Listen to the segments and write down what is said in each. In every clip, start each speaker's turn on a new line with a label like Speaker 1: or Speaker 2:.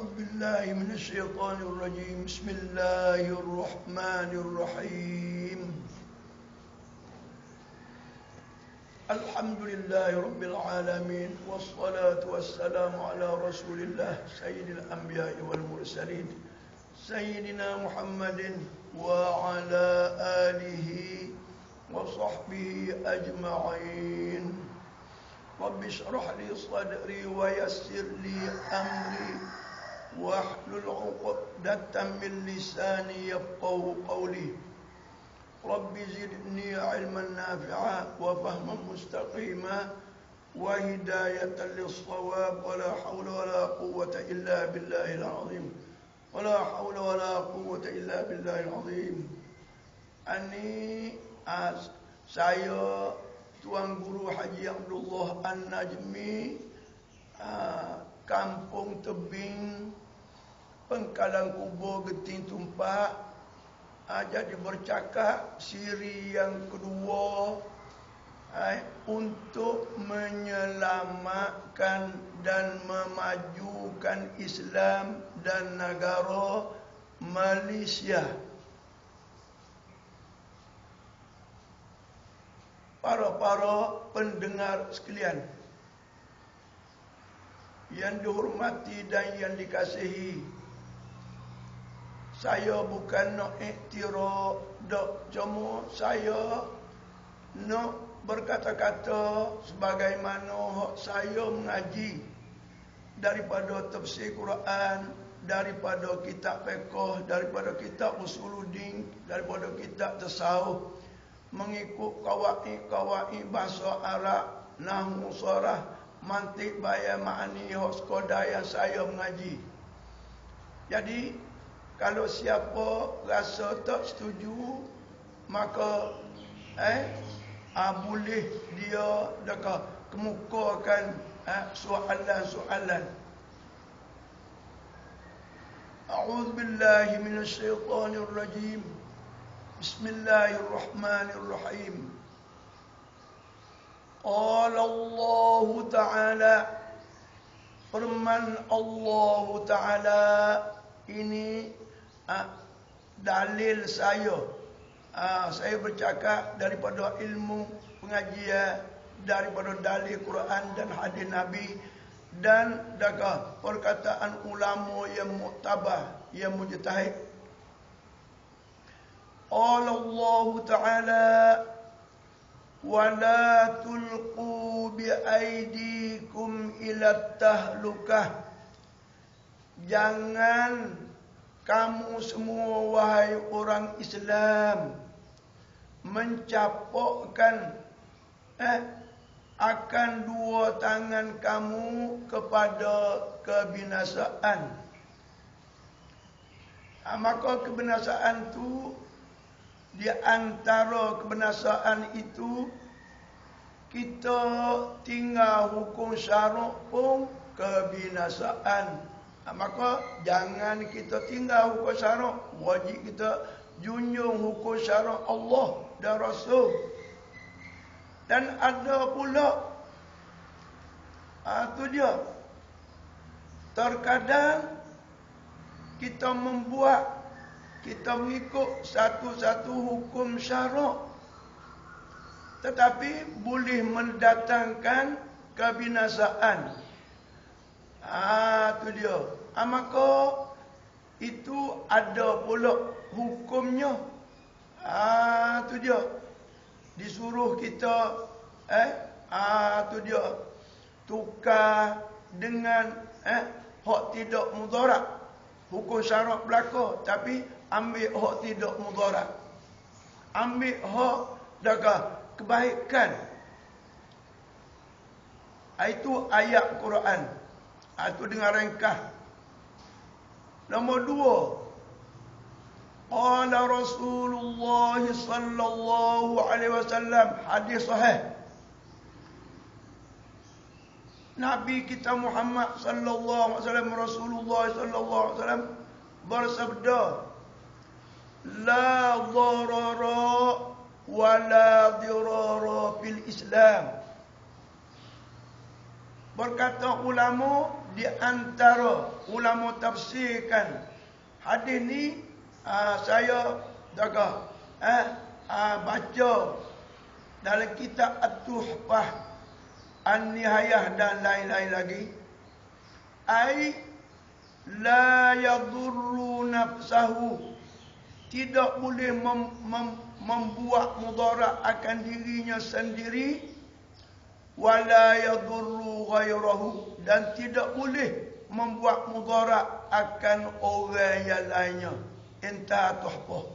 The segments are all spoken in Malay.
Speaker 1: أعوذ بالله من الشيطان الرجيم بسم الله الرحمن الرحيم الحمد لله رب العالمين والصلاة والسلام على رسول الله سيد الأنبياء والمرسلين سيدنا محمد وعلى آله وصحبه أجمعين رب اشرح لي صدري ويسر لي أمري واحلل عقدة من لساني يفقهوا قولي رب زدني علما نافعا وفهما مستقيما وهداية للصواب ولا حول ولا قوة إلا بالله العظيم ولا حول ولا قوة إلا بالله العظيم saya Tuan Guru Haji Abdullah An-Najmi, Kampung Tebing, Pengkalan Kubur Geting Tumpak, jadi bercakap siri yang kedua untuk menyelamatkan dan memajukan Islam dan negara Malaysia. Para pendengar sekalian yang dihormati dan yang dikasihi, saya bukan nak iktira dok, cuma saya nak berkata-kata sebagaimana saya mengaji daripada tafsir Quran, daripada kitab fiqh, daripada kitab usuluddin, daripada kitab tasawuf, mengikut kawaid bahasa Arab, nahwu, sarah, mantik, bayan, ma'ani, sekadar yang saya mengaji. Jadi kalau siapa rasa tak setuju, maka boleh dia kemukakan soalan-soalan. A'udzu billahi minasy syaithanir rajim. Bismillahirrahmanirrahim. Qala Allah Ta'ala, firman Allah Ta'ala ini dalil saya. Saya bercakap daripada ilmu pengajian, daripada dalil Quran dan hadis Nabi, dan perkataan ulama yang muktabar, yang mujtahid. Allah Ta'ala, wala tulqu biaidikum ila tahlukah. Jangan kamu semua wahai orang Islam mencapokkan akan dua tangan kamu kepada kebinasaan. Maka kebinasaan itu, di antara kebinasaan itu, kita tinggal hukum syarak pun kebinasaan. Maka jangan kita tinggal hukum syarak, wajib kita junjung hukum syarak Allah dan Rasul. Dan ada pula, itu dia, terkadang kita mengikut satu-satu hukum syarak, tetapi boleh mendatangkan kebinasaan. Itu dia. Maka itu ada pula hukumnya. Itu dia. Disuruh kita itu dia, tukar dengan hak tidak mudarat. Hukum syarak berlaku, tapi ambil hak tidak mudarat. Ambil hak kebaikan. Itu ayat Quran. Itu dengan ringkas. Nombor 2, qala Rasulullah sallallahu alaihi wasallam, hadis sahih. Nabi kita Muhammad sallallahu alaihi wasallam, Rasulullah sallallahu alaihi wasallam bersabda, la dharara wa la dirara fil Islam. Berkata ulama, di antara ulama tafsirkan hadis ni, saya baca dalam kitab At-Tuhfah, An-Nihayah dan lain-lain lagi. Ai la yadurru nafsahu, tidak boleh membuat mudarat akan dirinya sendiri, wala yadurru ghairahu, dan tidak boleh membuat mudarat akan orang yang lainnya. Intah tuhfah.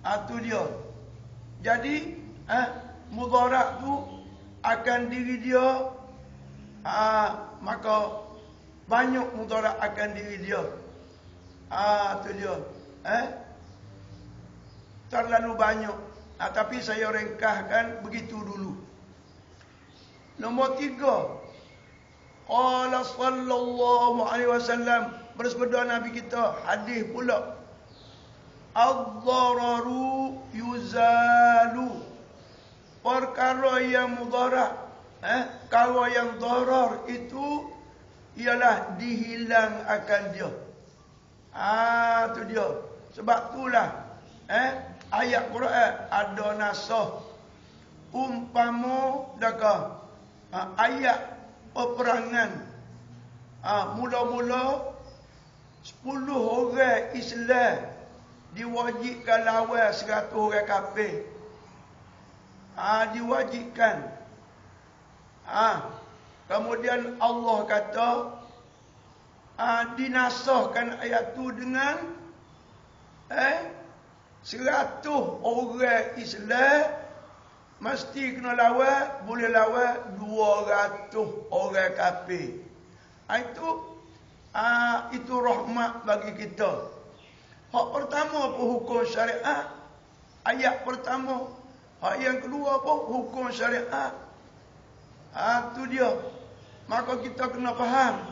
Speaker 1: Itu dia. Jadi mudarat tu akan diri dia, maka banyak mudarat akan diri dia. Itu dia. Terlalu banyak. Tapi saya ringkaskan begitu dulu. Nombor 3. Qala sallallahu alaihi wasallam, bersabda Nabi kita, hadis pula, ad-dararu yuzalu, perkara yang mudarat, perkara yang darar itu ialah dihilang akan dia. Itu dia. Sebab itulah ayat Quran ada nasah. Umpama ayat peperangan, mula-mula 10 orang Islam diwajibkan lawan 100 orang kafir. Diwajibkan. Kemudian Allah kata, dinasahkan ayat tu dengan 100 orang Islam mesti kena lawan, boleh lawan 200 orang kafir. Itu rahmat bagi kita. Hak pertama pun hukum syariat, ayat pertama. Hak yang kedua pun hukum syariat. Itu dia. Maka kita kena faham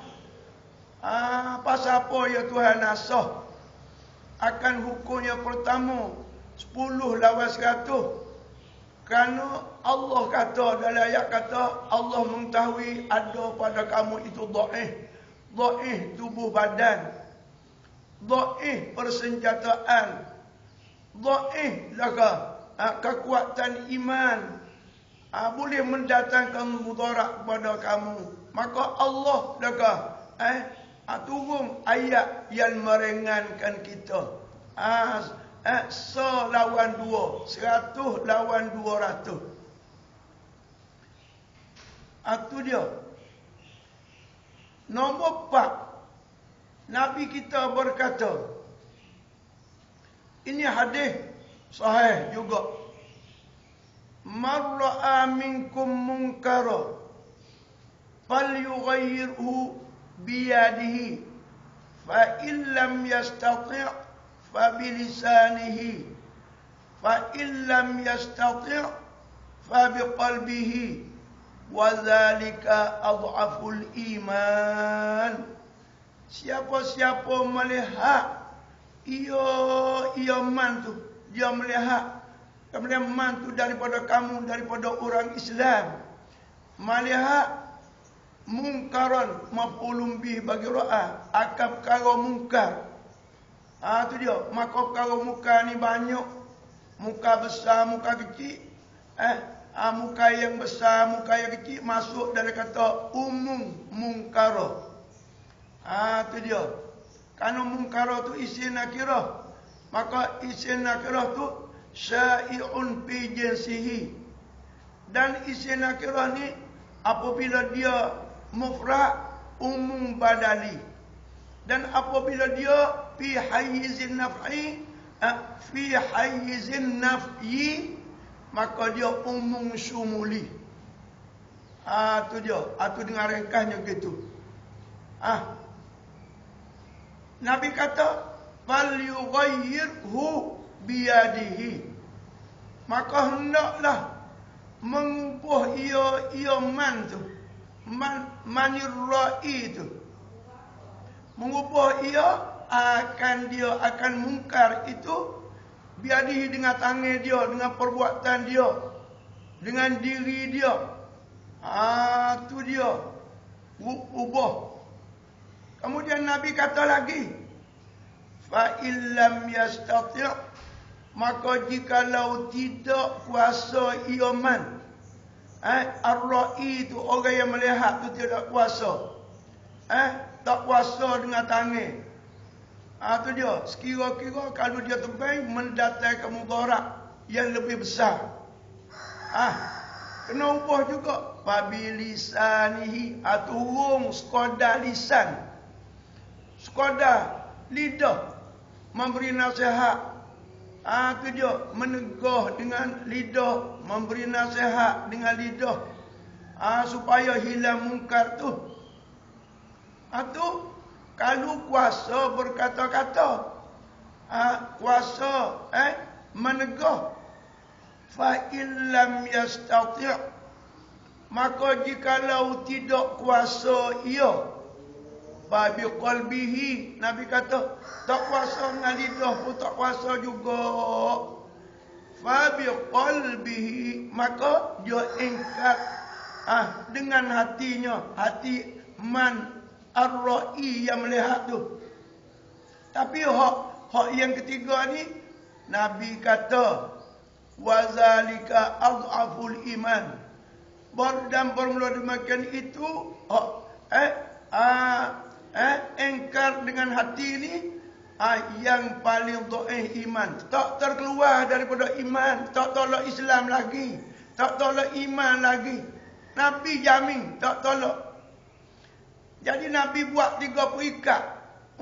Speaker 1: pasal apa ya Tuhan nasah akan hukum yang pertama 10 lawan 100. Kerana Allah kata dalam ayat kata, Allah mengetahui ada pada kamu itu dhaif. Dhaif tubuh badan, dhaif persenjataan, dhaif kekuatan iman, boleh mendatangkan mudarat kepada kamu. Maka Allah turun ayat yang meringankan kita. 100 lawan 2, 100 lawan 200. Itu dia. Nombor 4, Nabi kita berkata, ini hadis sahih juga, man ra'a minkum munkara falyughayyirhu biyadihi, fa illam yastati' فبلسانه فإن لم يستطع فبقلبه وذلك أضعف الإيمان. Siapa-siapa melihat ia mantu, dia melihat kemudian mantu daripada kamu, daripada orang Islam, melihat mungkaran maf'ulun bih bagi ra'a, akan perkara mungkar. Itu dia. Maka perkara muka ni banyak. Muka besar, muka kecil. Muka yang besar, muka yang kecil masuk dalam kata umum mungkara. Itu dia. Kerana mungkara tu isim nakirah. Maka isim nakirah tu syai'un fi jinsihi. Dan isim nakirah ni apabila dia mufrad, umum badali. Dan apabila dia fi hayyizin naf'i, fi hayyizin naf'i, maka dia umum syumuli. Itu dia. Itu dengan ringkasnya gitu. Nabi kata, fal yughayyirhu biyadihi, maka hendaklah mengubah ia man tu, manir ra'i tu, mengubah ia akan mungkar itu biadihi, dengan tangan dia, dengan perbuatan dia, dengan diri dia. Tu dia. Ubah. Kemudian Nabi kata lagi, fa illam yastati', maka jikalau tidak kuasa ia man, ar-ra'i tu orang yang melihat tu tidak kuasa, tak kuasa dengan tangan. Tu dia. Sekira-kira kalau dia tebing mendatangkan mudarat yang lebih besar. Kena ubah juga. Fabilisanihi, turung sekadar lisan, sekadar lidah memberi nasihat. Tu dia, menegah dengan lidah, memberi nasihat dengan lidah, supaya hilang mungkar tu. Tu kalau kuasa berkata-kata, kuasa menegah. Fa illam yastati', maka jikalau tidak kuasa ia, fa biqalbihi, Nabi kata tak kuasa dengan lidah pun tak kuasa juga. Fa biqalbihi, maka dia ingkar dengan hatinya, hati man ar-ra'i yang melihat tu. Tapi hak yang ketiga ni Nabi kata wazalika adhaful iman. Dan bermula demikian itu engkar dengan hati ni yang paling dhaif iman, tak terkeluar daripada iman, tak tolak Islam lagi, tak tolak iman lagi. Nabi jamin tak tolak. Jadi Nabi buat 3 perikat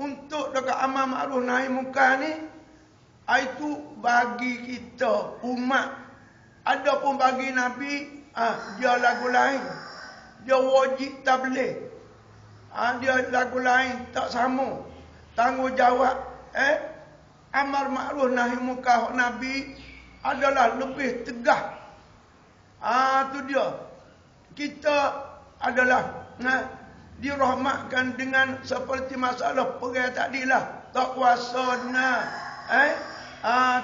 Speaker 1: untuk dekat amal ma'ruf nahi munkar ni. Itu bagi kita umat. Adapun bagi Nabi, dia lagu lain. Dia wajib tabligh. Dia lagu lain, tak sama tanggungjawab. Amar ma'ruf nahi munkar Nabi adalah lebih tegas. Tu dia. Kita adalah dirahmatkan dengan seperti masalah perang tadi lah. Tak kuasa dengan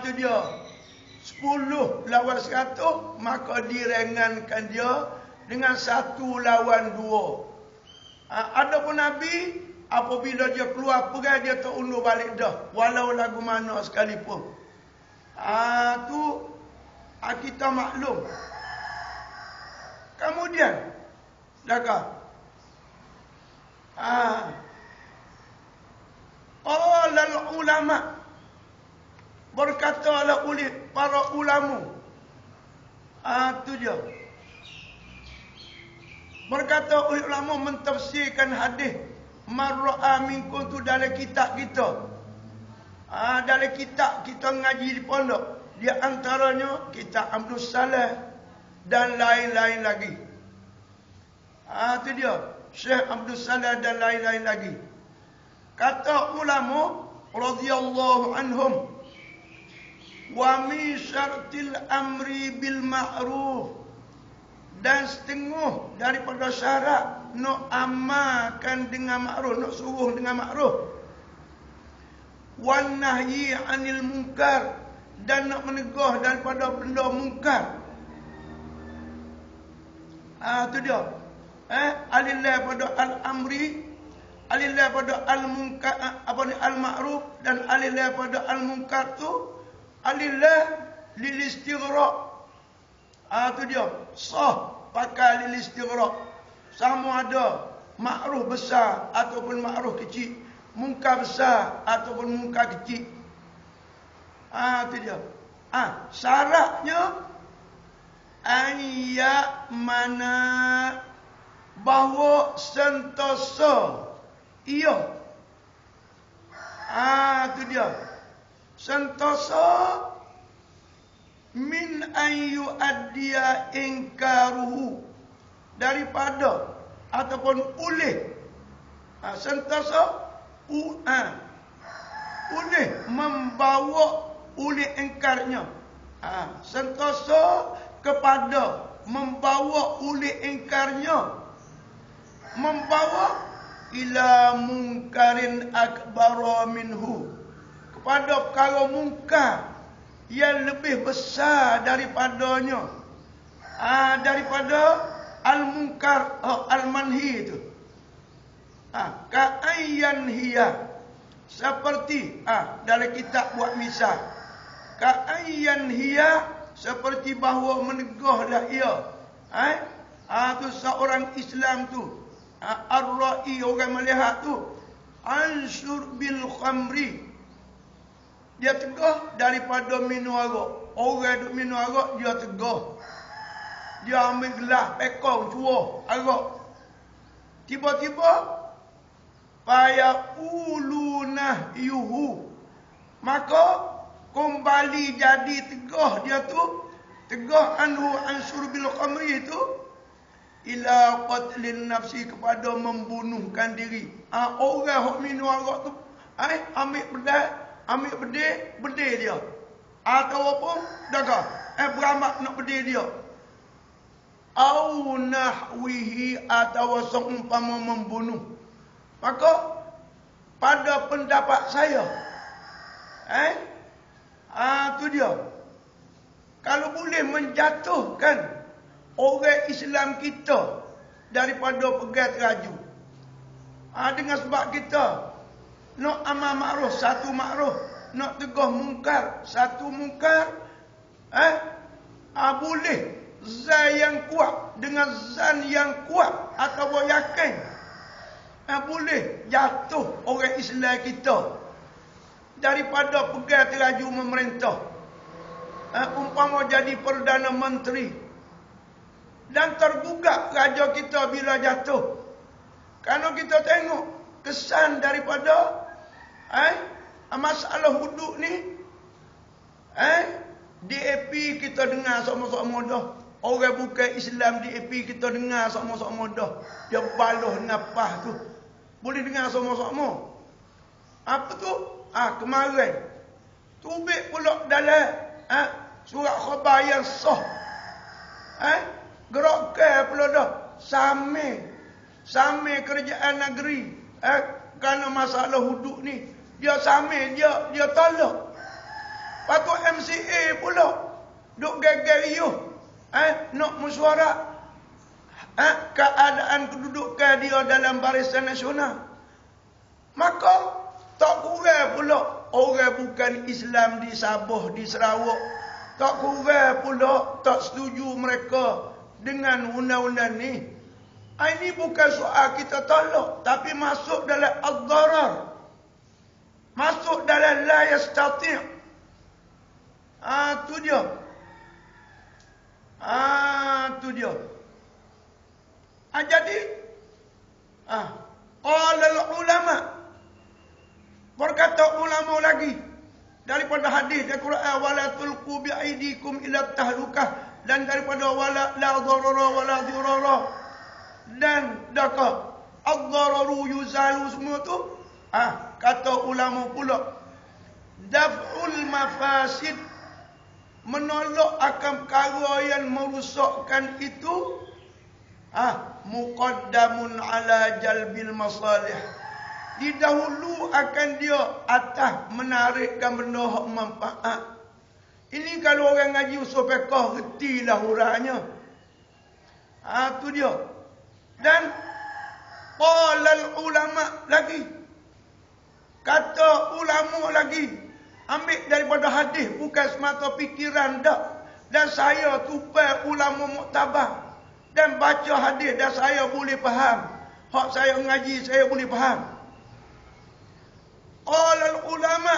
Speaker 1: tu dia 10 lawan 100, maka direngankan dia dengan 1 lawan 2. Adapun Nabi, apabila dia keluar perang, dia tak undur balik dah, walau lagu mana sekalipun. Tu kita maklum. Kemudian dakah qala ulama, berkatalah oleh para ulama. Tu dia. Berkata oleh ulama mentafsirkan hadis mar'a minkum tu dalam kitab kita. Dalam kitab kita ngaji di pondok, di antaranya kitab Abdul Salam dan lain-lain lagi. Tu dia, Syekh Abdul Salam dan lain-lain lagi. Kata ulama radhiyallahu anhum, wa min syartil amri bil ma'ruf, dan setengah daripada syarat nak amalkan dengan ma'ruf, nak suruh dengan ma'ruf, wan nahyi anil munkar, dan nak menegah daripada benda mungkar. Tu dia. Alillah pada al-amri, alillah pada al-munkar, al-ma'ruf, dan alillah pada al-munkar tu alillah lil istighraq. Tu dia. Sah pakai lil istighraq. Sama ada ma'ruf besar ataupun ma'ruf kecil, munkar besar ataupun munkar kecil. Tu dia. Syaratnya ayat mana bahawa sentosa ia. Tu dia. Sentosa min ayu addiya ingkaruhu, daripada ataupun oleh sentosa oleh membawa oleh ingkarnya. Sentosa kepada membawa oleh ingkarnya, membawa ila munkarin akbara minhu, kepada perkara mungkar yang lebih besar daripadanya, daripada al-munkar, al-manhi itu. Ka'ayyan hiya. Seperti, dalam kitab buat misal. Ka'ayyan hiya, seperti bahawa menegahlah ia. Tu seorang Islam tu. Ar-ra'i, orang melihat tu. Ansur bil khamri. Dia tegah daripada minum arak. Orang duk minum arak, dia tegah. Dia ambil gelas, pekong, cuah, arak. Tiba-tiba, fayaquluna yuhu. Maka, kembali jadi tegah dia tu. Tegah anhu ansur bil khamri itu. Ila qatlin nafsi, kepada membunuhkan diri. Orang yang minum arak tu, ambil bedil dia. Atau apa? Daga. Beramak nak bedil dia. Au nahwihi, atau seumpama membunuh. Maka pada pendapat saya, tu dia. Kalau boleh menjatuhkan orang Islam kita daripada pegang teraju. Dengan sebab kita nak amal makruf, satu makruf, nak tegah mungkar, satu mungkar, boleh zan yang kuat dengan zan yang kuat atau yakin, boleh jatuh orang Islam kita daripada pegang teraju memerintah. Umpama jadi Perdana Menteri dan tergugat raja kita bila jatuh. Kerana kita tengok kesan daripada masalah hudud ni, DAP kita dengar sama-sama dah. Orang bukan Islam DAP kita dengar sama-sama dah. Dia baloh nafas tu. Boleh dengar sama-sama. Apa tu? Kemarin tubik pula dalam surat khabar yang sah. Gerakkan pula dah. Samai kerajaan negeri. Kerana masalah hudud ni. Dia samai, dia tolak. Patut MCA pula duk gegar-gegar nak mesyuarat keadaan kedudukan dia dalam Barisan Nasional. Maka tak kurang pula orang bukan Islam di Sabah, di Sarawak, tak kurang pula tak setuju mereka dengan undang-undang ni. Ini bukan soal kita tolak, tapi masuk dalam ad-darar, masuk dalam la yastati'. Tu dia. Tu dia. Jadi qala ulama, berkata ulama lagi daripada hadis dan Quran, wala tulqu bi aidikum ila tahlukah, dan daripada wala la darara wala dirara, dan daka ad-dararu yuzalu, semua tu kata ulama pula daf'ul mafasid, menolak akan perkara yang merosakkan itu, muqaddamun ala jalbil masalih, didahulu akan dia atas menarikkan benda hak manfaat. Ini kalau orang ngaji usul fiqh retilah hurainya. Tu dia. Dan qala ulama lagi, kata ulama lagi, ambil daripada hadis, bukan semata fikiran dak. Dan saya tupai ulama muktabar dan baca hadis, dan saya boleh faham. Hak saya ngaji, saya boleh faham. Qala ulama,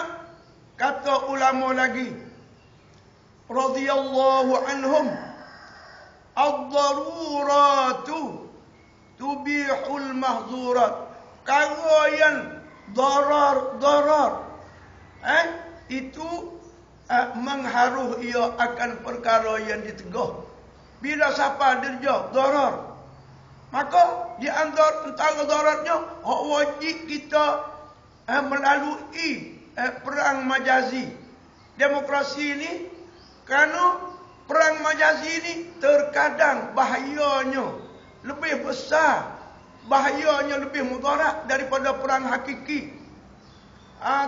Speaker 1: kata ulama lagi, radhiyallahu anhum, ad-daruratu tubihul mahzurat. Perkara yang darar itu mengharuh ia akan perkara yang ditegah. Bila siapa derja darar, maka di antara daratnya hak wajib kita melalui perang majazi. Demokrasi ini, kerana perang majazi ini terkadang bahayanya lebih besar, bahayanya lebih mudarat daripada perang hakiki.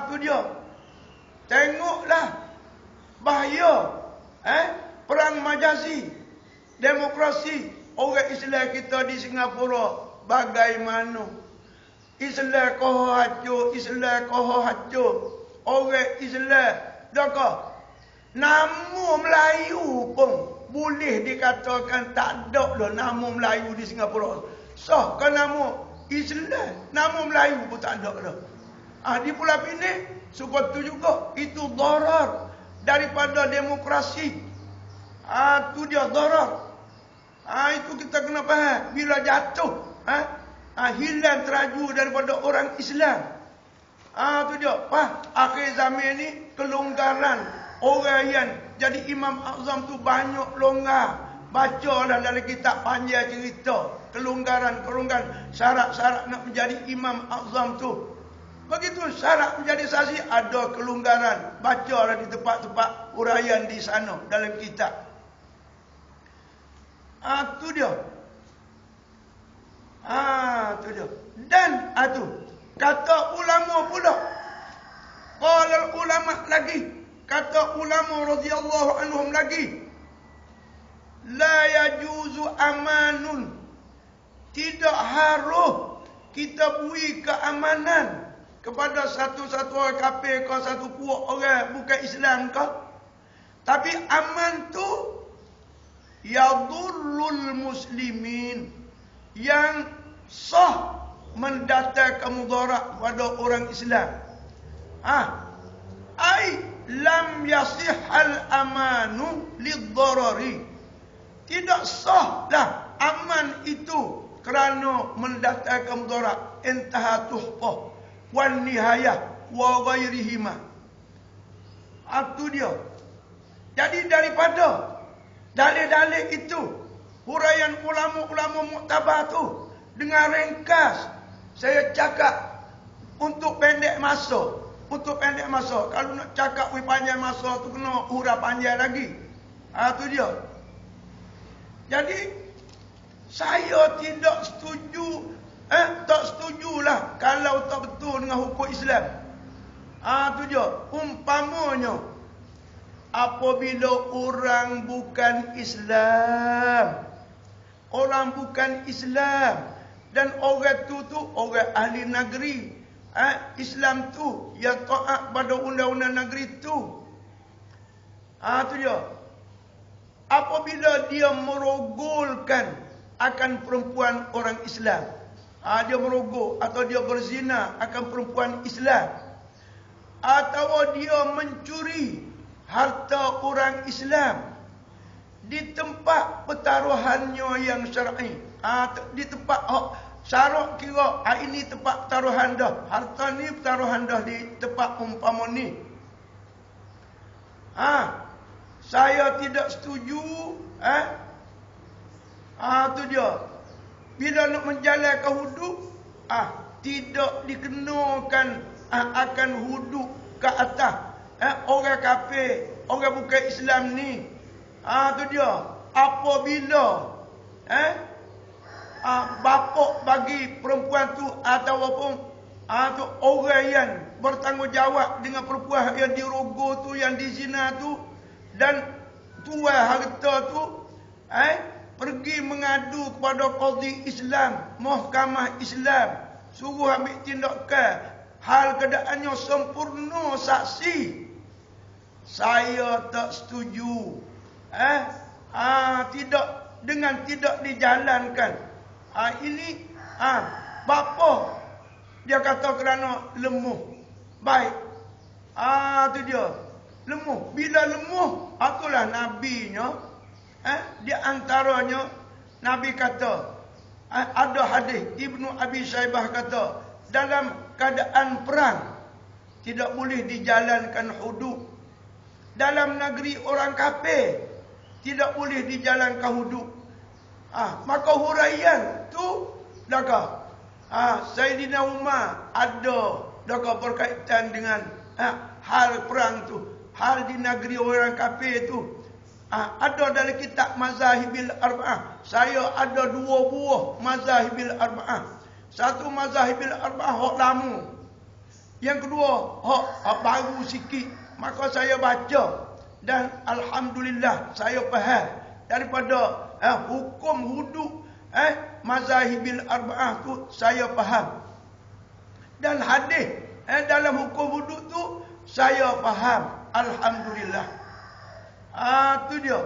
Speaker 1: Tu dia. Tengoklah bahaya perang majazi, demokrasi orang Islam kita di Singapura bagaimana? Islam koh hancur, Islam koh hancur. Orang Islam, dah nama Melayu pun boleh dikatakan tak ada dah nama Melayu di Singapura. So, kan nama Islam, nama Melayu pun tak ada dah. Di Pulau Pinang, sebab tu juga, itu darar daripada demokrasi. Tu dia darar. Itu kita kena faham. Bila jatuh, hilang teraju daripada orang Islam. Tu dia. Akhir zaman ni kelonggaran orang yang jadi Imam Azam tu banyak longgar. Bacalah dalam kitab panjang cerita kelonggaran syarat-syarat nak menjadi Imam Azam tu. Begitu syarat menjadi saksi ada kelonggaran. Bacalah di tempat-tempat uraian di sana dalam kitab. Tu dia. Tu dia. Dan tu kata ulama pula. Qala ulama lagi. Kata ulama radhiyallahu anhum lagi. La yajuzu amanun. Tidak harus kita beri keamanan kepada satu-satu orang kafir ke satu puak orang bukan Islam ke. Tapi aman tu yadurrul muslimin, yang sah mendatangkan mudarat pada orang Islam. Ai lam yasihhal amanu liddarari. Tidak sah dah aman itu kerana mendatangkan mudarat. Intaha tuhfah wan nihayah wa ghairihima. Itu dia. Jadi daripada dalil-dalil itu, huraian ulama-ulama muktabar tu, dengan ringkas saya cakap untuk pendek masa. Untuk pendek masa. Kalau nak cakap panjang masa tu kena hurah panjang lagi. Tu dia. Jadi saya tidak setuju, tak setujulah kalau tak betul dengan hukum Islam. Tu dia. Umpamanya apabila orang bukan Islam, dan orang tu orang ahli negeri, Islam tu yang taat pada undang-undang negeri tu. Tu dia. Apabila dia merogolkan akan perempuan orang Islam, dia merogol atau dia berzina akan perempuan Islam, atau dia mencuri harta orang Islam di tempat pertaruhannya yang syar'i, di tempat syarat kira ini tempat pertaruhan dah, harta ni pertaruhan dah di tempat umpama ni. Saya tidak setuju. Tu dia. Bila nak menjalankan hudud, tidak dikenakan akan hudud ke atas orang kafir, orang bukan Islam ni. Tu dia. Apabila bapak bagi perempuan tu ataupun tu orang yang bertanggungjawab dengan perempuan yang dirogol tu, yang dizina tu, dan tuai harta tu, pergi mengadu kepada qadhi Islam, mahkamah Islam, suruh ambil tindakan, hal keadaannya sempurna saksi. Saya tak setuju. Tidak dijalankan. Ini bapa dia kata kerana lemah. Baik. Tu dia. Lemah. Bila lemah, itulah nabinya. Di antaranya Nabi kata, ada hadis Ibnu Abi Syaibah kata, dalam keadaan perang tidak boleh dijalankan hudud. Dalam negeri orang kafir tidak boleh dijalankan hudud. Maka huraian tu dakah Sayyidina Umar ada dakah berkaitan dengan hal perang tu, hal di negeri orang kafir tu. Ada dalam kitab Mazahibil Arba'ah. Saya ada 2 buah Mazahibil Arba'ah. Satu Mazahibil Arba'ah hak lama. Yang kedua hak baru sikit. Maka saya baca dan alhamdulillah saya faham daripada hukum wudu mazhabil arba'ah tu saya faham. Dan hadis dalam hukum wudu tu saya faham. Alhamdulillah. Tu dia.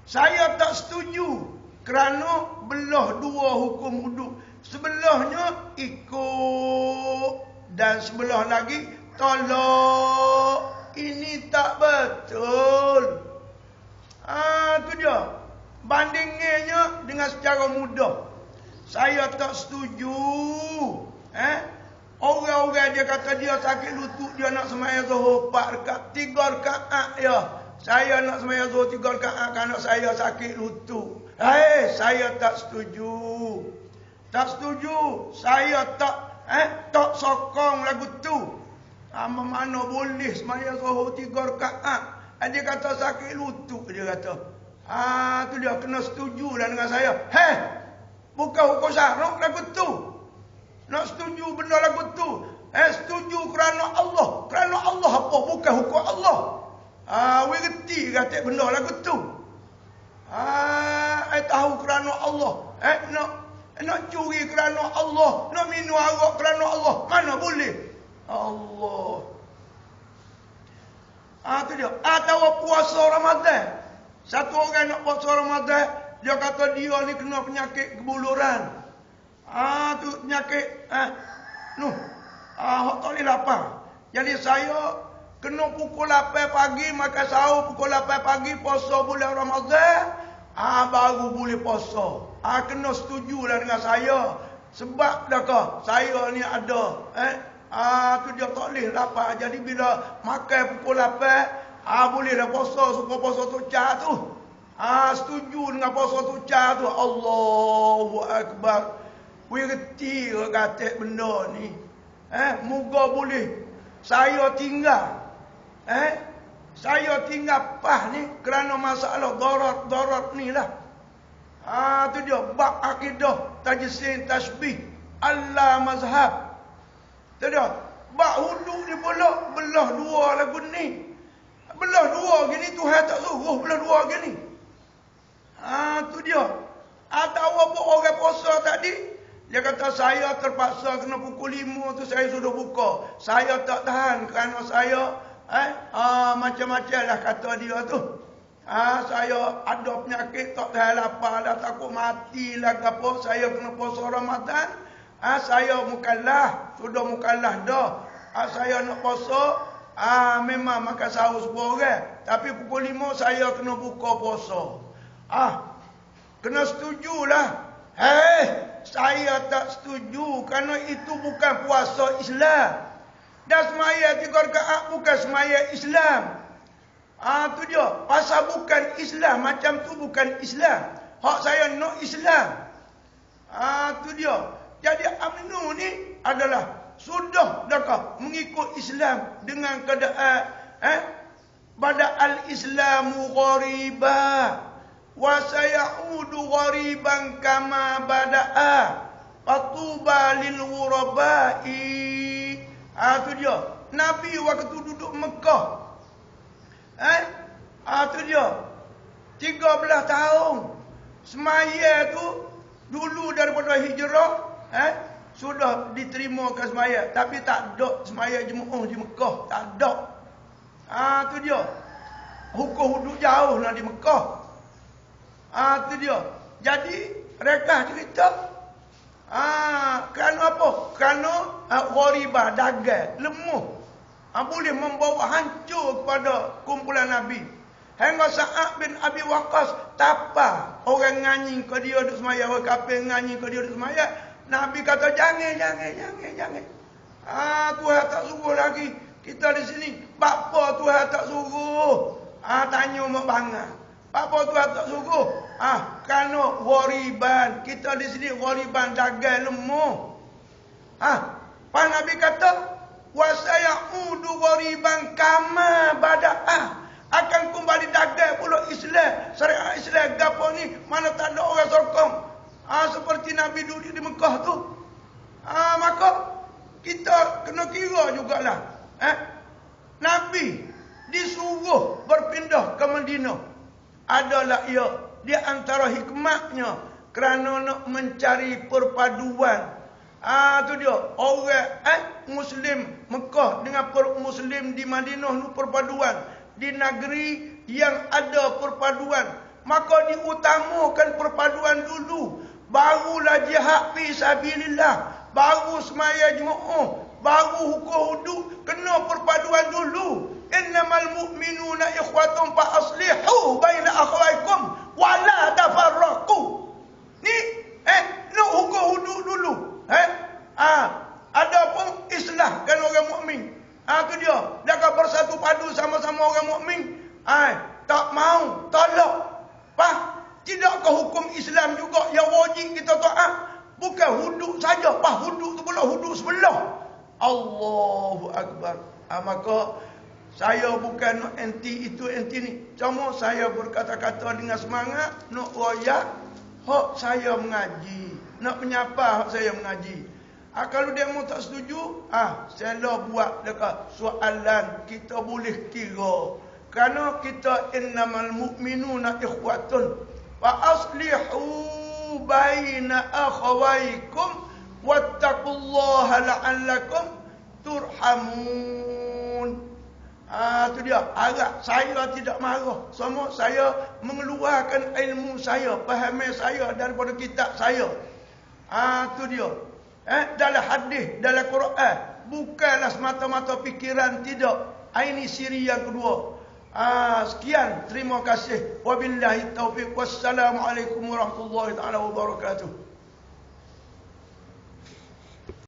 Speaker 1: Saya tak setuju kerana belah dua hukum wudu. Sebelahnya ikut dan sebelah lagi tolak. Ini tak betul. Tu dia. Bandingannya dengan secara mudah. Saya tak setuju. Orang-orang dia kata dia sakit lutut, dia nak sembahyang zuhur 4 rakaat, 3 rakaat ya. Saya nak sembahyang zuhur 3 rakaat kerana saya sakit lutut. Saya tak setuju. Tak setuju. Saya tak sokong lagu tu. Mana boleh sembahyang zuhur 3 rakaat. Dia kata sakit lutut, dia kata. Tu dia kena setuju lah dengan saya. Bukan hukum syarak lagu tu. Nak setuju benda lagu tu. Setuju kerana Allah. Kerana Allah apa? Bukan hukum Allah. We reti kata benda lagu tu. Tahu kerana Allah. Nak curi kerana Allah. Nak minum arak kerana Allah. Mana boleh? Allah. Tu dia. Atau puasa Ramadan. Satu orang nak puasa Ramadan, dia kata dia ni kena penyakit kebuluran. Tu penyakit hak tak boleh lapar. Jadi saya kena pukul 8 pagi makan sahur, pukul 8 pagi puasa bulan Ramadan, baru boleh puasa. Kena setujulah dengan saya. Sebab dah saya ni ada tu dia tak boleh lapar. Jadi bila makan pukul 8, boleh dah puasa, suka puasa tucah tu. Setuju dengan puasa tucah tu. Allahu Akbar. We reti kata benda ni. Moga boleh saya tinggal. Saya tinggal pas ni kerana masalah darat ni lah. Tu dia bab akidah tajsim tasbih Allah mazhab. Tu dia bab wudu ni pula belah dua lagu ni. Belah dua gini Tuhan tak suruh belah dua gini. Tu dia. Atau apa orang puasa tadi, dia kata saya terpaksa kena pukul 5 tu saya sudah buka. Saya tak tahan kerana saya macam-macam lah kata dia tu. Saya ada penyakit tak tahan lapar dah, takut mati lah apa. Saya kena puasa Ramadan. Saya mukallaf, sudah mukallaf dah. Saya nak puasa, memang makan sahur sepuluh orang. Tapi pukul 5 saya kena buka puasa. Kena setujulah. Saya tak setuju kerana itu bukan puasa Islam. Dan semaya 3 rakaat bukan semaya Islam. Tu dia. Pasal bukan Islam, macam tu bukan Islam. Hak saya nak Islam. Tu dia. Jadi UMNO ni adalah sudah dah mengikut Islam dengan keadaan bada'al Islamu ghariba wa sayaudu ghariban kama bada'a fatuba lil ghurabai. Tu dia. Nabi waktu duduk Mekah, tu dia 13 tahun semaya tu dulu daripada hijrah, sudah diterima ke semaya, tapi tak ada semaya Jumaat di Mekah, tak ada. Tu dia. Hukum duduk jauh lah di Mekah. Tu dia. Jadi mereka cerita kerana apa? Kerana gharibah, dagang, lemah, boleh membawa hancur kepada kumpulan Nabi. Hingga Sa'ad bin Abi Waqqas tapa orang nganyi ke dia duduk semaya, orang kafir nganyi ke dia duduk semaya. Nabi kata jangan. Tuhan tak suruh lagi kita di sini. Apa Tuhan tak suruh? Tanya mak bangga. Apa Tuhan tak suruh? Kerana ghariban. Kita di sini ghariban, dagang, lemah. Pak Nabi kata wa sayaudu ghariban kama bada'ah. Akan kembali dagang pula Islam. Syariat Islam gapo ni mana tak ada orang sokong. Seperti Nabi duduk di Mekah tu. Maka kita kena kira jugalah. Nabi disuruh berpindah ke Madinah. adalah ia di antara hikmahnya kerana nak mencari perpaduan. Tu dia. Orang Muslim Mekah dengan Muslim di Madinah nu perpaduan. Di negeri yang ada perpaduan, maka diutamakan perpaduan dulu. Barulah jihad fi sabilillah, baru semaya Jumaat, baru hukum hudud, kena perpaduan dulu. Innamal mu'minuna ikhwatun fa aslihu baina akhawaikum wa la tafarraqu. Ni nak hukum hudud dulu. Adapun islahkan orang mukmin. Tu dia. Dia bersatu padu sama-sama orang mukmin. Tak mau, tolak. Tidakkah hukum Islam juga yang wajib kita taat? Bukan hudud saja. Hudud tu pula hudud sebelah. Allahu Akbar. Maka saya bukan nak anti itu, anti ni. Cuma saya berkata-kata dengan semangat. Nak royak, hak saya mengaji. Nak menyapa, hak saya mengaji. Kalau dia mau tak setuju, saya buat dekat soalan kita boleh kira. Kerana kita innamal mu'minuna ikhwatun fa aslihu baina akhawaikum wattaqullaha la'allakum turhamun. Tu dia. Harap saya tidak marah. Semua saya mengeluarkan ilmu saya, pahaman saya daripada kitab saya. Tu dia. Dalam hadis, dalam Quran, bukanlah semata-mata fikiran, tidak. Ini siri yang kedua. Sekian, terima kasih. Wabillahi taufiq. Wassalamualaikum warahmatullahi taala wabarakatuh.